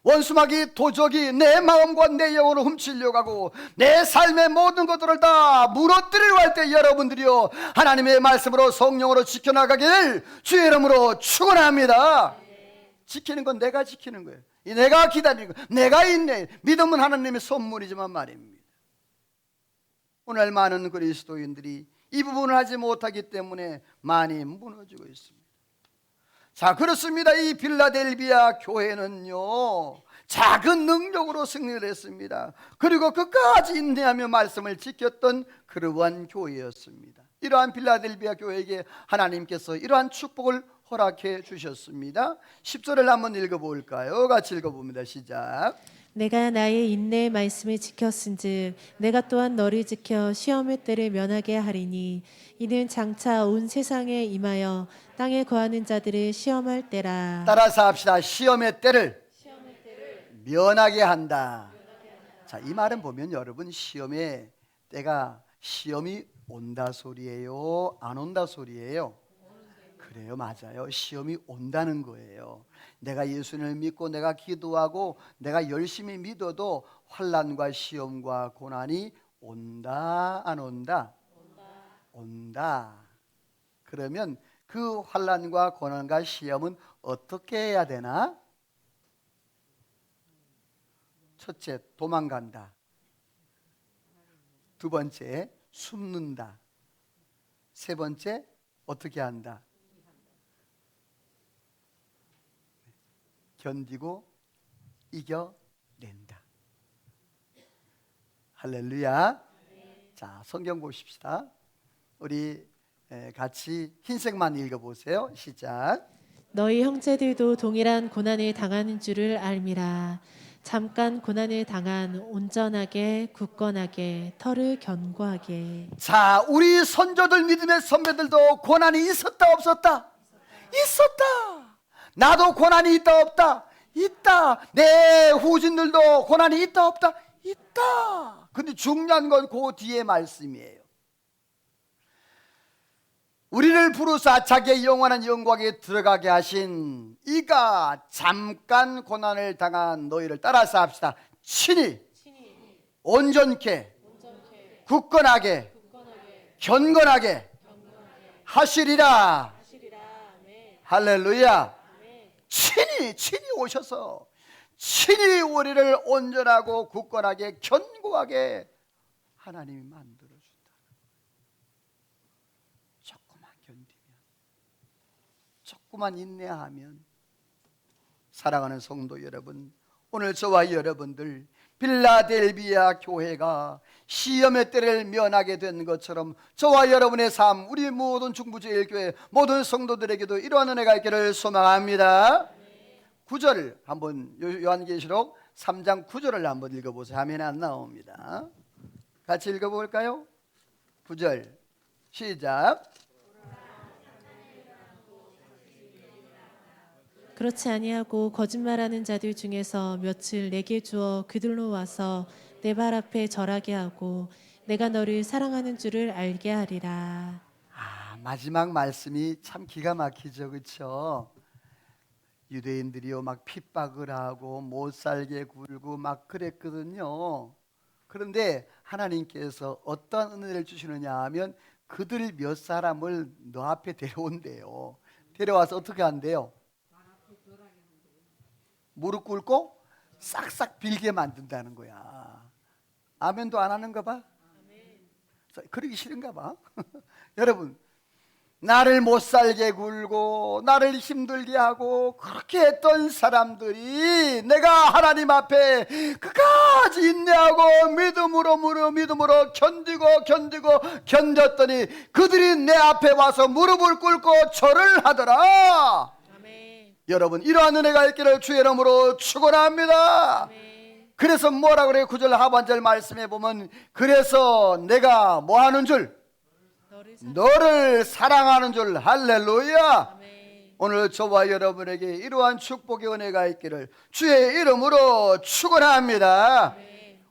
원수막이 도적이 내 마음과 내 영혼을 훔치려고 하고 내 삶의 모든 것들을 다 무너뜨리려고 할 때 여러분들이요, 하나님의 말씀으로 성령으로 지켜나가길 주의 이름으로 축원합니다. 지키는 건 내가 지키는 거예요. 내가 기다리는 거예요. 내가 있네. 믿음은 하나님의 선물이지만 말입니다. 오늘 많은 그리스도인들이 이 부분을 하지 못하기 때문에 많이 무너지고 있습니다. 자, 그렇습니다. 이 빌라델비아 교회는요, 작은 능력으로 승리를 했습니다. 그리고 끝까지 인내하며 말씀을 지켰던 그러한 교회였습니다. 이러한 빌라델비아 교회에게 하나님께서 이러한 축복을 허락해 주셨습니다. 10절을 한번 읽어볼까요? 같이 읽어봅니다. 시작. 내가 나의 인내의 말씀을 지켰은즉 내가 또한 너를 지켜 시험의 때를 면하게 하리니 이는 장차 온 세상에 임하여 땅에 거하는 자들을 시험할 때라. 따라서 합시다. 시험의 때를 면하게 한다. 자, 이 말은 보면 여러분, 시험의 때가 시험이 온다 소리예요, 안 온다 소리예요? 그래요, 맞아요. 시험이 온다는 거예요. 내가 예수님을 믿고 내가 기도하고 내가 열심히 믿어도 환난과 시험과 고난이 온다, 안 온다? 온다. 그러면 그 환난과 고난과 시험은 어떻게 해야 되나? 첫째, 도망간다. 두 번째, 숨는다. 세 번째, 어떻게 한다? 견디고 이겨낸다. 할렐루야. 자, 성경 보십시다. 우리 같이 흰색만 읽어보세요. 시작. 너희 형제들도 동일한 고난을 당하는 줄을 알미라. 잠깐 고난을 당한 온전하게 굳건하게 털을 견고하게. 자, 우리 선조들 믿음의 선배들도 고난이 있었다 없었다? 있었다. 나도 고난이 있다 없다? 있다. 내 후진들도 고난이 있다 없다? 있다. 근데 중요한 건 그 뒤에 말씀이에요. 우리를 부르사 자기의 영원한 영광에 들어가게 하신 이가 잠깐 고난을 당한 너희를, 따라서 합시다. 친히 온전케 굳건하게 견건하게 하시리라. 할렐루야. 친히 오셔서 친히 우리를 온전하고 굳건하게 견고하게 하나님이 만들어준다. 조금만 견디면, 조금만 인내하면. 사랑하는 성도 여러분, 오늘 저와 여러분들 빌라델비아 교회가 시험의 때를 면하게 된 것처럼 저와 여러분의 삶, 우리 모든 중부제일교회 모든 성도들에게도 이러한 은혜가 있기를 소망합니다. 9절 한번, 요한계시록 3장 9절을 한번 읽어보세요. 화면에 안 나옵니다. 같이 읽어볼까요? 9절 시작. 그렇지 아니하고 거짓말하는 자들 중에서 며칠 내게 주어 그들로 와서 내 발 앞에 절하게 하고 내가 너를 사랑하는 줄을 알게 하리라. 마지막 말씀이 참 기가 막히죠, 그렇죠? 유대인들이요 막 핍박을 하고 못 살게 굴고 막 그랬거든요. 그런데 하나님께서 어떤 은혜를 주시느냐 하면 그들 몇 사람을 너 앞에 데려온대요. 데려와서 어떻게 한대요? 무릎 꿇고 싹싹 빌게 만든다는 거야. 아멘도 안 하는가 봐? 그러기 싫은가 봐. 여러분, 나를 못 살게 굴고 나를 힘들게 하고 그렇게 했던 사람들이 내가 하나님 앞에 끝까지 인내하고 믿음으로 견뎠더니 그들이 내 앞에 와서 무릎을 꿇고 절을 하더라. 아멘. 여러분, 이러한 은혜가 있기를 주의 이름으로 축원합니다. 그래서 뭐라 그래요? 9절 하반절 말씀에 보면 그래서 내가 뭐 하는 줄? 너를 사랑하는 줄. 할렐루야. 아멘. 오늘 저와 여러분에게 이러한 축복의 은혜가 있기를 주의 이름으로 축원합니다.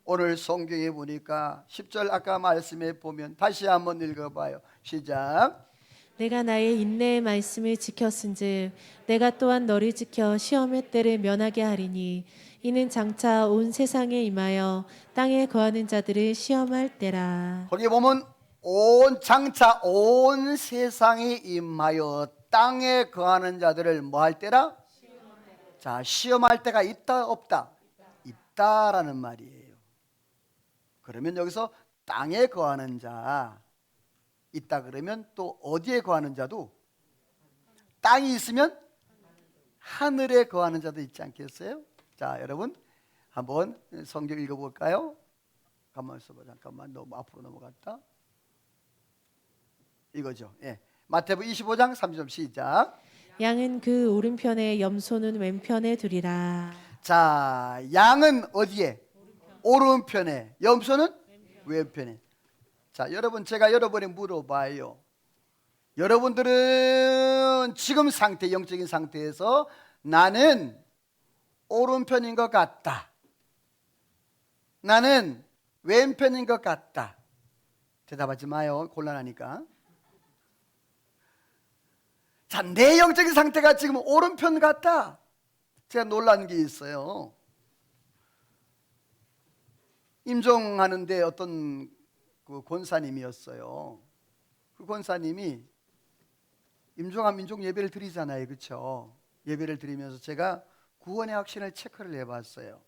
오늘 성경에 보니까 10절 아까 말씀에 보면 다시 한번 읽어봐요. 시작. 내가 나의 인내의 말씀을 지켰은즉 내가 또한 너를 지켜 시험의 때를 면하게 하리니 이는 장차 온 세상에 임하여 땅에 거하는 자들을 시험할 때라. 거기 보면 장차 온 세상에 임하여 땅에 거하는 자들을 뭐 할 때라? 자, 시험할 때가 있다 없다? 있다라는 말이에요. 그러면 여기서 땅에 거하는 자 있다 그러면 또 어디에 거하는 자도 땅이 있으면 하늘에 거하는 자도 있지 않겠어요? 자, 여러분 한번 성경 읽어볼까요? 가만 있어봐. 잠깐만, 너무 앞으로 넘어갔다. 이거죠. 예. 마태복음 25장 30절 시작. 양은 그 오른편에 염소는 왼편에 두리라. 자, 양은 어디에? 오른편에. 염소는 왼편에. 자, 여러분 제가 여러분에 물어봐요. 여러분들은 지금 상태, 영적인 상태에서 나는 오른편인 것 같다, 나는 왼편인 것 같다, 대답하지 마요. 곤란하니까. 자, 내 영적인 상태가 지금 오른편 같다. 제가 놀란 게 있어요. 임종하는데 어떤 그 권사님이었어요. 그 권사님이 임종하면 임종 예배를 드리잖아요, 그렇죠? 예배를 드리면서 제가 구원의 확신을 체크를 해봤어요.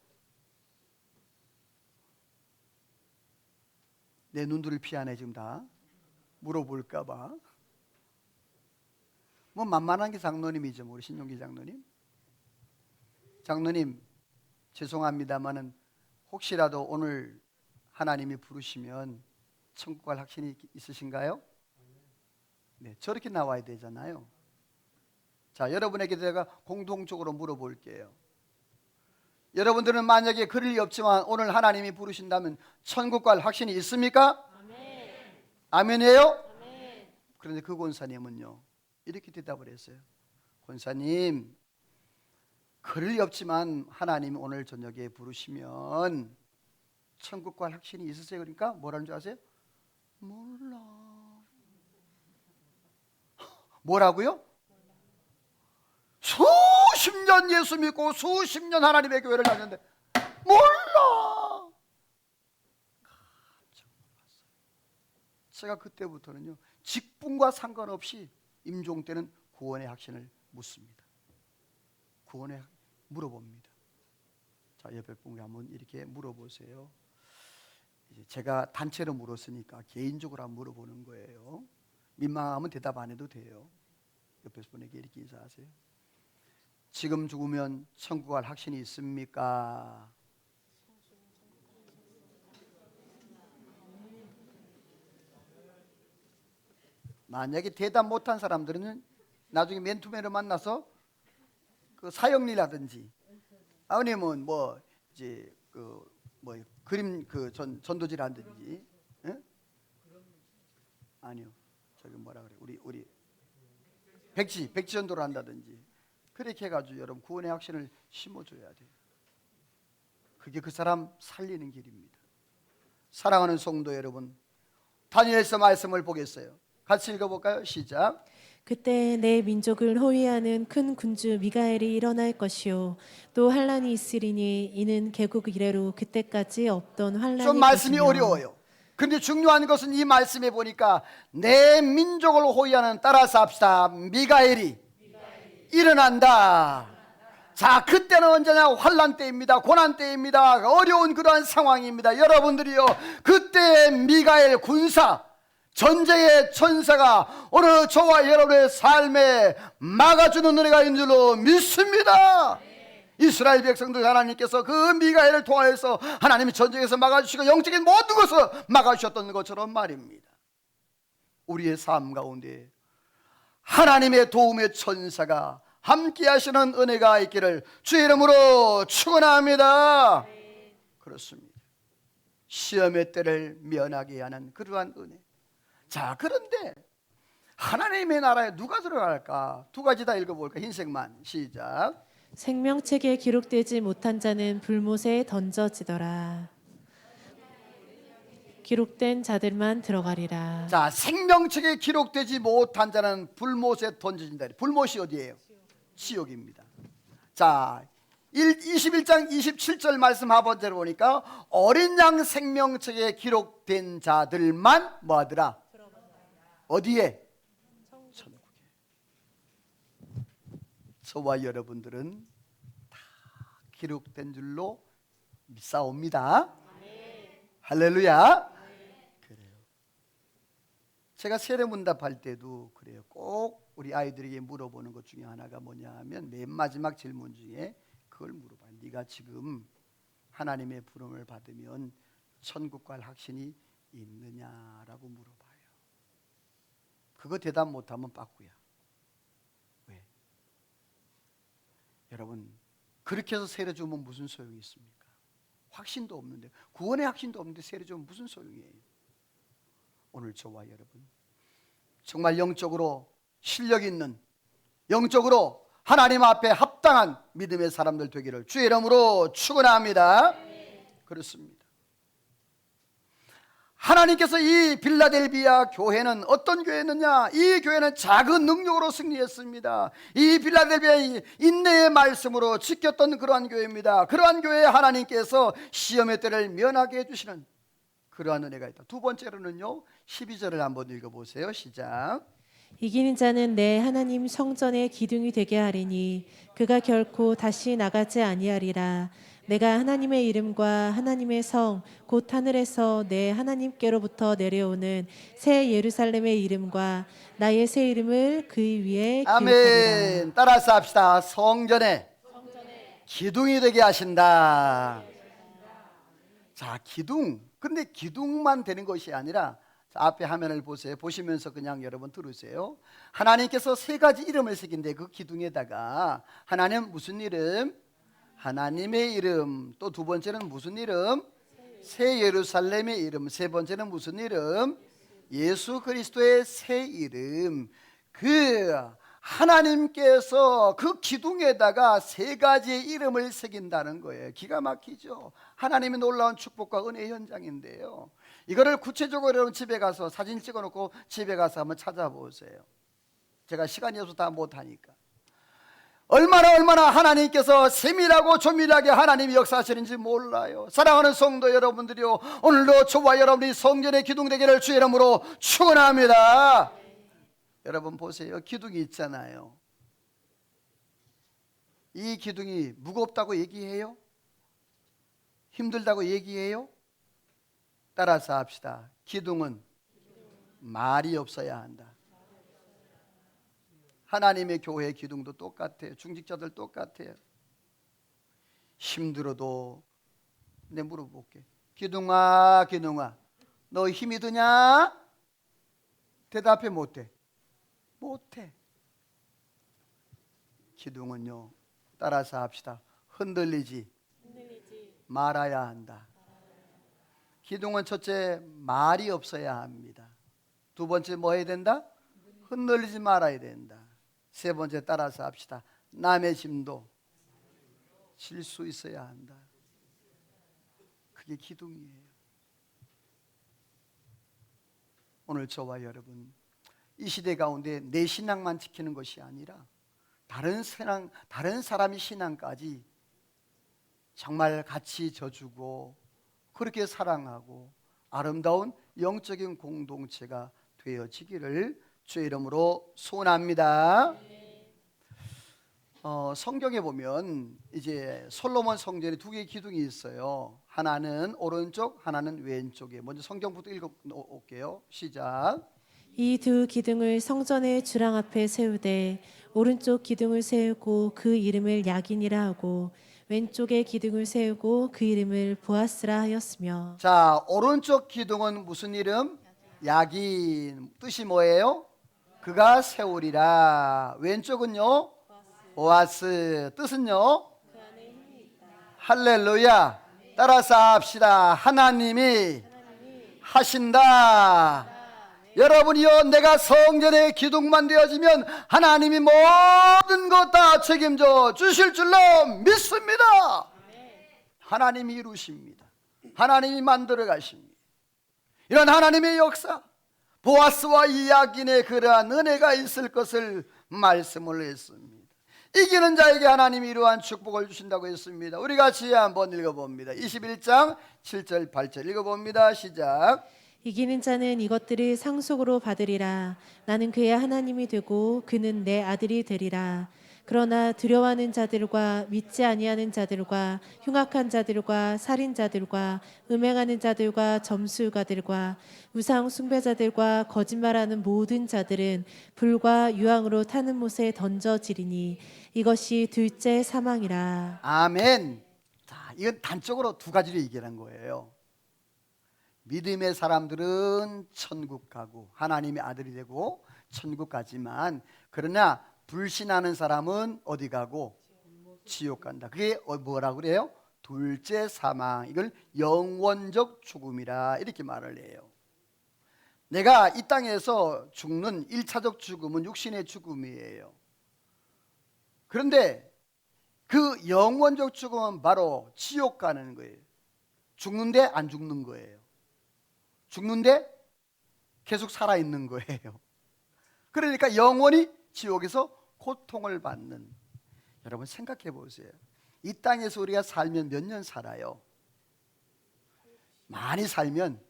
내 눈들을 피하네 지금 다. 물어볼까봐. 뭐 만만한 게 장로님이죠, 우리 신용기 장로님. 장로님 죄송합니다마는 혹시라도 오늘 하나님이 부르시면 천국 갈 확신이 있으신가요? 네, 저렇게 나와야 되잖아요. 자, 여러분에게 제가 공통적으로 물어볼게요. 여러분들은 만약에 그럴 리 없지만 오늘 하나님이 부르신다면 천국 갈 확신이 있습니까? 아멘. 아멘이에요? 아멘. 그런데 그 권사님은요 이렇게 대답을 했어요. 권사님, 그럴 리 없지만 하나님이 오늘 저녁에 부르시면 천국 갈 확신이 있으세요? 그러니까 뭐라는 줄 아세요? 몰라. 뭐라고요? 수십 년 예수 믿고 수십 년 하나님의 교회를 다녔는데 몰라. 제가 그때부터는요 직분과 상관없이 임종 때는 구원의 확신을 묻습니다. 구원의 물어봅니다. 자, 옆에 분께 한번 이렇게 물어보세요. 이제 제가 단체로 물었으니까 개인적으로 한번 물어보는 거예요. 민망하면 대답 안 해도 돼요. 옆에 분에게 이렇게 인사하세요. 지금 죽으면 천국 갈 확신이 있습니까? 만약에 대답 못한 사람들은 나중에 맨투맨을 만나서 그 사형리라든지 아니면 뭐 이제 그 뭐 그림 그 전도질 하든지, 예? 아니요, 저기 뭐라 그래, 우리 백지 전도를 한다든지 그렇게 해가지고 여러분 구원의 확신을 심어줘야 돼요. 그게 그 사람 살리는 길입니다. 사랑하는 성도 여러분, 다니엘서 말씀을 보겠어요. 같이 읽어볼까요? 시작. 그때 내 민족을 호위하는 큰 군주 미가엘이 일어날 것이요 또 환란이 있으리니 이는 개국 이래로 그때까지 없던 좀 환란이 말씀이 것이며 어려워요. 그런데 중요한 것은 이 말씀에 보니까 내 민족을 호위하는, 따라서 합시다, 미가엘이 일어난다. 자, 그때는 언제나 환란 때입니다. 고난 때입니다. 어려운 그러한 상황입니다. 여러분들이요, 그때 미가엘 군사, 전쟁의 천사가 오늘 저와 여러분의 삶에 막아주는 은혜가 있는 줄로 믿습니다. 이스라엘 백성들 하나님께서 그 미가엘을 통하여서 하나님이 전쟁에서 막아주시고 영적인 모든 것을 막아주셨던 것처럼 말입니다. 우리의 삶 가운데 하나님의 도움의 천사가 함께 하시는 은혜가 있기를 주의 이름으로 축원합니다. 그렇습니다. 시험의 때를 면하게 하는 그러한 은혜. 자, 그런데 하나님의 나라에 누가 들어갈까? 두 가지 다 읽어볼까? 흰색만 시작. 생명책에 기록되지 못한 자는 불못에 던져지더라. 기록된 자들만 들어가리라. 자, 생명책에 기록되지 못한 자는 불못에 던져진다. 불못이 어디예요? 지옥입니다. 자, 21장 27절 말씀 하번째로 보니까 어린 양 생명책에 기록된 자들만 뭐하더라? 어디에? 천국에. 저와 여러분들은 다 기록된 줄로 믿사옵니다. 할렐루야. 그래요. 제가 세례문답할 때도 그래요. 꼭 우리 아이들에게 물어보는 것 중에 하나가 뭐냐 하면 맨 마지막 질문 중에 그걸 물어봐요. 네가 지금 하나님의 부름을 받으면 천국 갈 확신이 있느냐라고 물어봐요. 그거 대답 못하면 빠꾸야. 왜? 여러분, 그렇게 해서 세례 주면 무슨 소용이 있습니까? 확신도 없는데, 구원의 확신도 없는데 세례 주면 무슨 소용이에요? 오늘 저와 여러분 정말 영적으로 실력 있는, 영적으로 하나님 앞에 합당한 믿음의 사람들 되기를 주의 이름으로 축원합니다. 그렇습니다. 하나님께서 이 빌라델비아 교회는 어떤 교회였느냐? 이 교회는 작은 능력으로 승리했습니다. 이 빌라델비아의 인내의 말씀으로 지켰던 그러한 교회입니다. 그러한 교회에 하나님께서 시험의 때를 면하게 해주시는 그러한 은혜가 있다. 두 번째로는요, 12절을 한번 읽어보세요. 시작. 이기는 자는 내 하나님 성전의 기둥이 되게 하리니 그가 결코 다시 나가지 아니하리라. 내가 하나님의 이름과 하나님의 성 곧 하늘에서 내 하나님께로부터 내려오는 새 예루살렘의 이름과 나의 새 이름을 그 위에 기록하리라. 아멘. 따라서 합시다. 성전에 기둥이 되게 하신다. 자, 기둥. 근데 기둥만 되는 것이 아니라, 자, 앞에 화면을 보세요. 보시면서 그냥 여러분 들으세요. 하나님께서 세 가지 이름을 새긴데 그 기둥에다가 하나님 무슨 이름? 하나님의 이름. 또 두 번째는 무슨 이름? 새 예루살렘의 이름. 세 번째는 무슨 이름? 예수 그리스도의 새 이름. 그 하나님께서 그 기둥에다가 세 가지의 이름을 새긴다는 거예요. 기가 막히죠. 하나님의 놀라운 축복과 은혜의 현장인데요, 이거를 구체적으로 여러분 집에 가서 사진 찍어놓고 집에 가서 한번 찾아보세요. 제가 시간이 없어서 다 못하니까. 얼마나 하나님께서 세밀하고 조밀하게 하나님이 역사하시는지 몰라요. 사랑하는 성도 여러분들이요, 오늘도 저와 여러분이 성전의 기둥 되기를 주의 이름으로 축원합니다. 여러분 보세요. 기둥이 있잖아요. 이 기둥이 무겁다고 얘기해요? 힘들다고 얘기해요? 따라서 합시다. 기둥은 말이 없어야 한다. 하나님의 교회의 기둥도 똑같아요. 중직자들 똑같아요. 힘들어도, 내 물어볼게. 기둥아, 기둥아, 너 힘이 드냐? 대답해 못해. 못해. 기둥은요, 따라서 합시다. 흔들리지 말아야 한다. 기둥은 첫째 말이 없어야 합니다. 두 번째 뭐 해야 된다? 흔들리지 말아야 된다. 세 번째 따라서 합시다. 남의 짐도 질 수 있어야 한다. 그게 기둥이에요. 오늘 저와 여러분 이 시대 가운데 내 신앙만 지키는 것이 아니라 다른 사람의 신앙까지 정말 같이 져주고 그렇게 사랑하고 아름다운 영적인 공동체가 되어지기를 주의 이름으로 소원합니다. 성경에 보면 이제 솔로몬 성전에 두 개의 기둥이 있어요. 하나는 오른쪽, 하나는 왼쪽에. 먼저 성경부터 읽어볼게요. 시작. 이 두 기둥을 성전의 주랑 앞에 세우되 오른쪽 기둥을 세우고 그 이름을 야긴이라 하고 왼쪽의 기둥을 세우고 그 이름을 보아스라 하였으며. 자, 오른쪽 기둥은 무슨 이름? 야긴. 뜻이 뭐예요? 그가 세우리라. 왼쪽은요? 보아스. 뜻은요? 할렐루야. 따라서 합시다. 하나님이 하신다. 여러분이요, 내가 성전의 기둥만 되어지면 하나님이 모든 것 다 책임져 주실 줄로 믿습니다. 하나님이 이루십니다. 하나님이 만들어 가십니다. 이런 하나님의 역사, 보아스와 이야긴의 그러한 은혜가 있을 것을 말씀을 했습니다. 이기는 자에게 하나님이 이러한 축복을 주신다고 했습니다. 우리 같이 한번 읽어봅니다. 21장 7절 8절 읽어봅니다. 시작. 이기는 자는 이것들을 상속으로 받으리라. 나는 그의 하나님이 되고 그는 내 아들이 되리라. 그러나 두려워하는 자들과 믿지 아니하는 자들과 흉악한 자들과 살인자들과 음행하는 자들과 점수가들과 우상 숭배자들과 거짓말하는 모든 자들은 불과 유황으로 타는 못에 던져지리니 이것이 둘째 사망이라. 아멘. 자, 이건 단적으로 두 가지로 얘기하는 거예요. 믿음의 사람들은 천국 가고 하나님의 아들이 되고 천국 가지만, 그러나 불신하는 사람은 어디 가고? 지옥 간다. 그게 뭐라고 그래요? 둘째 사망. 이걸 영원적 죽음이라 이렇게 말을 해요. 내가 이 땅에서 죽는 1차적 죽음은 육신의 죽음이에요. 그런데 그 영원적 죽음은 바로 지옥 가는 거예요. 죽는데 안 죽는 거예요. 죽는데 계속 살아있는 거예요. 그러니까 영원히 지옥에서 고통을 받는. 여러분 생각해 보세요. 이 땅에서 우리가 살면 몇 년 살아요? 많이 살면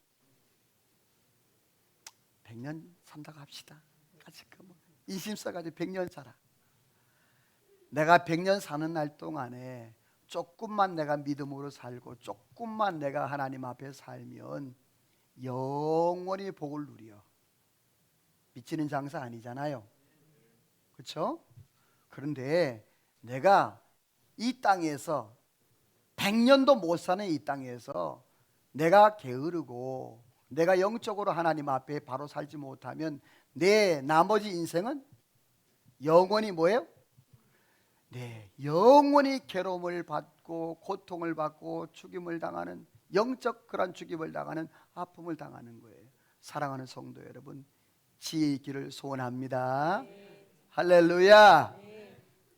100년 산다고 합시다. 인심 써가지고 100년 살아. 내가 100년 사는 날 동안에 조금만 내가 믿음으로 살고 조금만 내가 하나님 앞에 살면 영원히 복을 누려. 미치는 장사 아니잖아요. 그렇죠? 그런데 내가 이 땅에서 100년도 못 사는 이 땅에서 내가 게으르고 내가 영적으로 하나님 앞에 바로 살지 못하면 내 나머지 인생은 영원히 뭐예요? 네, 영원히 괴로움을 받고 고통을 받고 죽임을 당하는, 영적 그런 죽임을 당하는, 아픔을 당하는 거예요. 사랑하는 성도 여러분, 지혜 있기를 소원합니다. 할렐루야.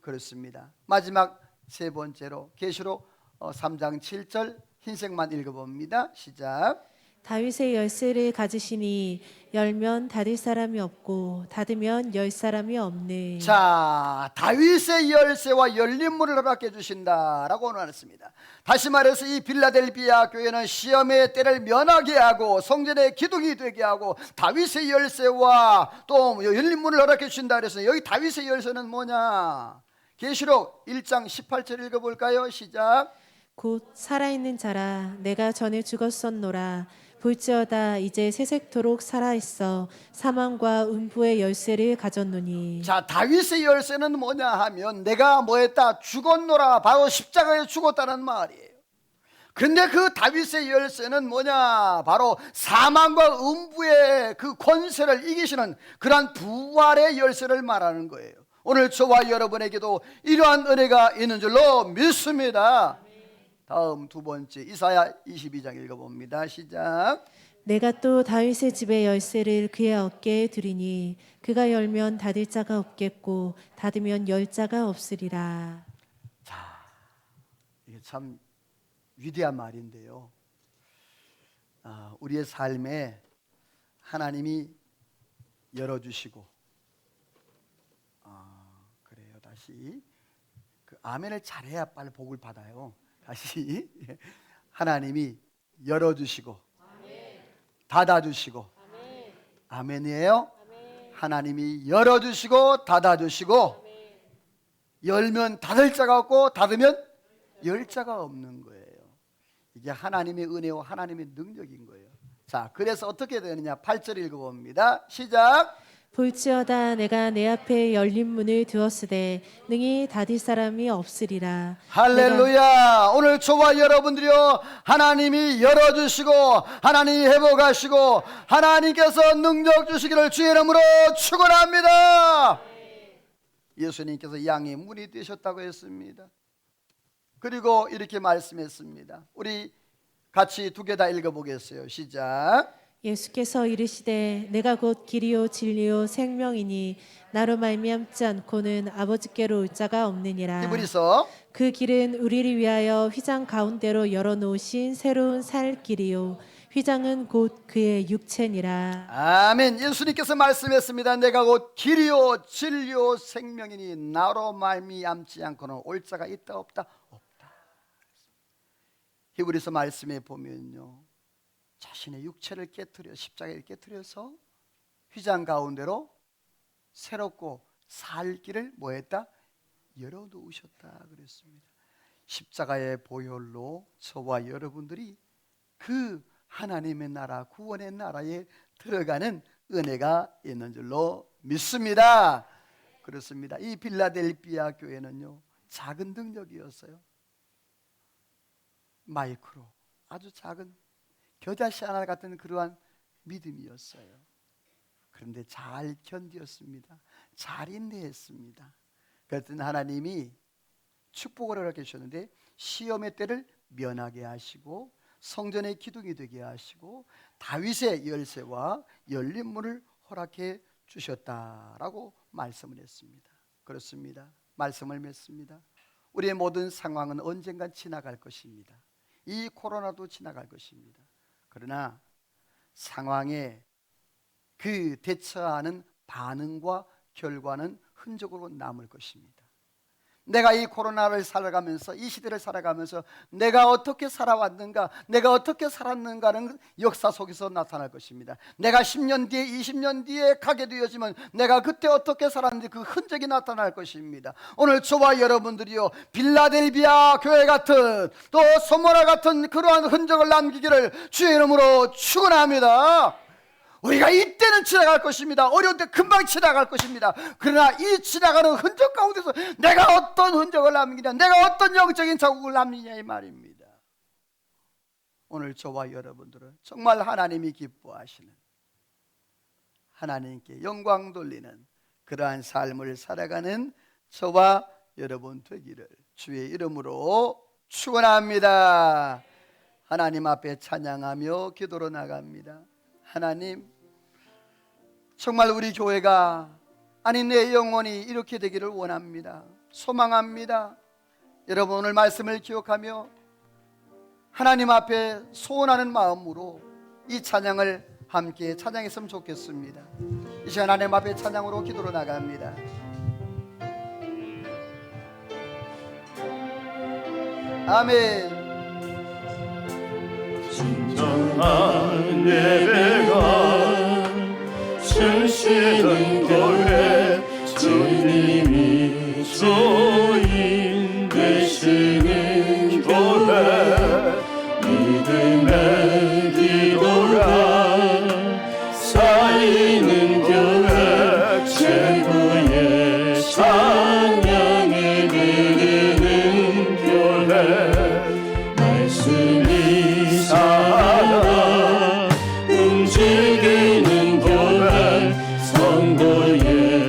그렇습니다. 마지막 세 번째로 계시록 3장 7절 흰색만 읽어봅니다. 시작. 다윗의 열쇠를 가지시니 열면 닫을 사람이 없고 닫으면 열 사람이 없네. 자, 다윗의 열쇠와 열린 문을 허락해 주신다라고 말했습니다. 다시 말해서 이 빌라델비아 교회는 시험의 때를 면하게 하고 성전의 기둥이 되게 하고 다윗의 열쇠와 또 열린 문을 허락해 주신다 그래서 여기 다윗의 열쇠는 뭐냐? 계시록 1장 18절 읽어볼까요? 시작. 곧 살아있는 자라 내가 전에 죽었었노라. 볼지어다 이제 세색토록 살아있어 사망과 음부의 열쇠를 가졌노니. 자, 다윗의 열쇠는 뭐냐 하면 내가 뭐했다? 죽었노라. 바로 십자가에 죽었다는 말이에요. 그런데 그 다윗의 열쇠는 뭐냐? 바로 사망과 음부의 그 권세를 이기시는 그러한 부활의 열쇠를 말하는 거예요. 오늘 저와 여러분에게도 이러한 은혜가 있는 줄로 믿습니다. 다음 두 번째 이사야 22장 읽어봅니다. 시작. 내가 또 다윗의 집의 열쇠를 그의 어깨에 두리니 그가 열면 닫을 자가 없겠고 닫으면 열 자가 없으리라. 자, 이게 참 위대한 말인데요. 우리의 삶에 하나님이 열어주시고, 그래요. 다시 그 아멘을 잘해야 빨리 복을 받아요. 다시 하나님이 열어주시고 닫아주시고, 아멘이에요. 하나님이 열어주시고 닫아주시고, 열면 닫을 자가 없고 닫으면 열 자가 없는 거예요. 이게 하나님의 은혜와 하나님의 능력인 거예요. 자, 그래서 어떻게 되느냐, 8절 읽어봅니다. 시작. 볼지어다 내가 내 앞에 열린 문을 두었으되 능히 닫을 사람이 없으리라. 할렐루야. 오늘 저와 여러분들이요, 하나님이 열어주시고 하나님이 회복하시고 하나님께서 능력 주시기를 주의 이름으로 축원합니다. 예수님께서 양의 문이 되셨다고 했습니다. 그리고 이렇게 말씀했습니다. 우리 같이 두 개 다 읽어보겠어요. 시작. 예수께서 이르시되 내가 곧 길이요 진리요 생명이니 나로 말미암지 않고는 아버지께로 올 자가 없느니라. 히브리서 그 길은 우리를 위하여 휘장 가운데로 열어놓으신 새로운 살 길이요 휘장은 곧 그의 육체니라. 아멘. 예수님께서 말씀했습니다. 내가 곧 길이요 진리요 생명이니 나로 말미암지 않고는 올 자가 있다 없다? 없다. 히브리서 말씀에 보면요, 자신의 육체를 깨뜨려 십자가에 깨뜨려서 휘장 가운데로 새롭고 살 길을 뭐했다? 열어놓으셨다 그랬습니다. 십자가의 보혈로 저와 여러분들이 그 하나님의 나라, 구원의 나라에 들어가는 은혜가 있는 줄로 믿습니다. 그렇습니다. 이 빌라델피아 교회는요, 작은 능력이었어요. 마이크로, 아주 작은 겨자씨 하나 같은 그러한 믿음이었어요. 그런데 잘 견디었습니다. 잘 인내했습니다. 그랬더니 하나님이 축복을 허락해 주셨는데 시험의 때를 면하게 하시고 성전의 기둥이 되게 하시고 다윗의 열쇠와 열린 문을 허락해 주셨다라고 말씀을 했습니다. 그렇습니다. 말씀을 맺습니다. 우리의 모든 상황은 언젠간 지나갈 것입니다. 이 코로나도 지나갈 것입니다. 그러나 상황에 그 대처하는 반응과 결과는 흔적으로 남을 것입니다. 내가 이 코로나를 살아가면서, 이 시대를 살아가면서 내가 어떻게 살아왔는가, 내가 어떻게 살았는가는 역사 속에서 나타날 것입니다. 내가 10년 뒤에 20년 뒤에 가게 되어지면 내가 그때 어떻게 살았는지 그 흔적이 나타날 것입니다. 오늘 저와 여러분들이요, 빌라델비아 교회 같은 또 소모라 같은 그러한 흔적을 남기기를 주의 이름으로 축원합니다. 우리가 이때는 지나갈 것입니다. 어려운 때 금방 지나갈 것입니다. 그러나 이 지나가는 흔적 가운데서 내가 어떤 흔적을 남기냐, 내가 어떤 영적인 자국을 남기냐 이 말입니다. 오늘 저와 여러분들은 정말 하나님이 기뻐하시는, 하나님께 영광 돌리는 그러한 삶을 살아가는 저와 여러분 되기를 주의 이름으로 축원합니다. 하나님 앞에 찬양하며 기도로 나갑니다. 하나님, 정말 우리 교회가, 아니 내 영혼이 이렇게 되기를 원합니다. 소망합니다. 여러분 오늘 말씀을 기억하며 하나님 앞에 소원하는 마음으로 이 찬양을 함께 찬양했으면 좋겠습니다. 이 시간 하나님 앞에 찬양으로 기도로 나갑니다. 아멘. 진정한 예배가 숨쉬는 교회, 주님이 주인 되시는 교회, 믿음의 기도가 쌓이는 교회, 최고의 찬양을 드리는 교회, 말씀이 살아 움직이는 교회, 성도의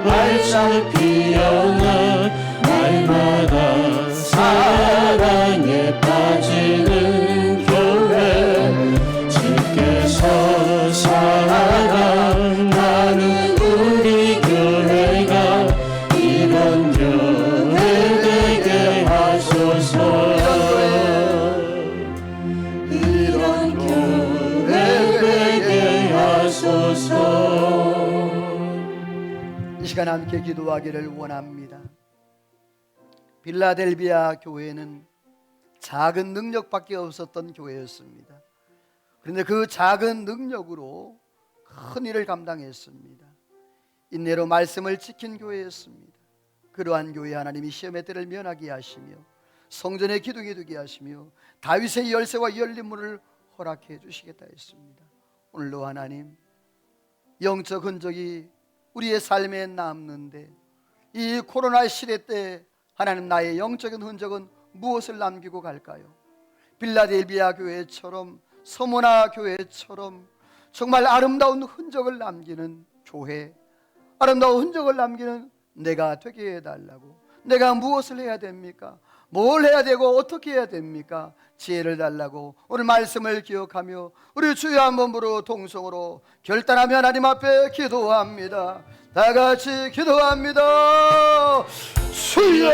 활짝 피어나 날마다 사랑에 빠지는 교회 주께서 사랑하는 우리 교회가 이런 교회 되게 하소서 이런 교회 되게 하소서. 이 시간 함께 기도하기를 원합니다. 빌라델비아 교회는 작은 능력밖에 없었던 교회였습니다. 그런데 그 작은 능력으로 큰 일을 감당했습니다. 인내로 말씀을 지킨 교회였습니다. 그러한 교회 하나님이 시험의 때를 면하게 하시며 성전의 기둥이 되게 하시며 다윗의 열쇠와 열린 문을 허락해 주시겠다 했습니다. 오늘도 하나님, 영적 흔적이 우리의 삶에 남는데 이 코로나 시대 때 하나님, 나의 영적인 흔적은 무엇을 남기고 갈까요? 빌라델비아 교회처럼, 서모나 교회처럼 정말 아름다운 흔적을 남기는 교회, 아름다운 흔적을 남기는 내가 되게 해달라고. 내가 무엇을 해야 됩니까? 뭘 해야 되고 어떻게 해야 됩니까? 지혜를 달라고 오늘 말씀을 기억하며 우리 주여 한번 부르 동성으로 결단하며 하나님 앞에 기도합니다. 다 같이 기도합니다. 주여